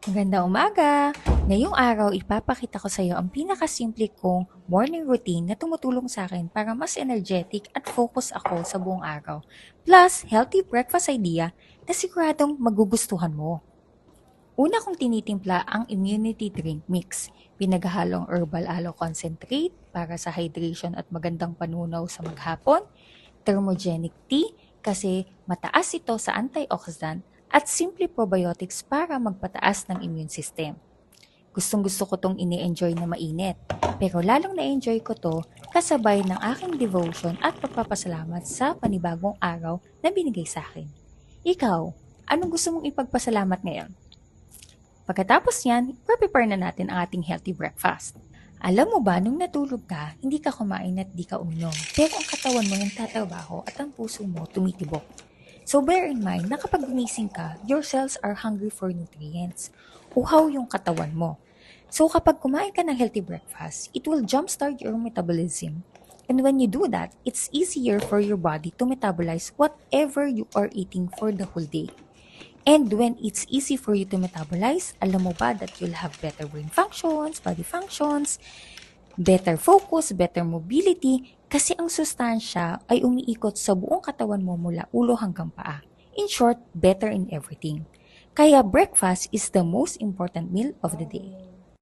Magandang umaga! Ngayong araw, ipapakita ko sa iyo ang pinakasimple kong morning routine na tumutulong sa akin para mas energetic at focus ako sa buong araw. Plus, healthy breakfast idea na siguradong magugustuhan mo. Una kong tinitimpla ang immunity drink mix. Pinaghahalong herbal aloe concentrate para sa hydration at magandang panunaw sa maghapon, thermogenic tea kasi mataas ito sa antioxidant at simple probiotics para magpataas ng immune system. Gustong gusto ko tong ini-enjoy na mainit, pero lalong na-enjoy ko to kasabay ng aking devotion at pagpapasalamat sa panibagong araw na binigay sa akin. Ikaw, anong gusto mong ipagpasalamat ngayon? Pagkatapos yan, prepare na natin ang ating healthy breakfast. Alam mo ba, nung natulog ka, hindi ka kumain at di ka uminom. Pero ang katawan mo nagtatrabaho at ang puso mo tumitibok. So bear in mind na kapag gumising ka, your cells are hungry for nutrients. Uhaw yung katawan mo. So kapag kumain ka ng healthy breakfast, it will jumpstart your metabolism. And when you do that, it's easier for your body to metabolize whatever you are eating for the whole day. And when it's easy for you to metabolize, alam mo ba that you'll have better brain functions, body functions, better focus, better mobility, kasi ang sustansya ay umiikot sa buong katawan mo mula ulo hanggang paa. In short, better in everything. Kaya breakfast is the most important meal of the day.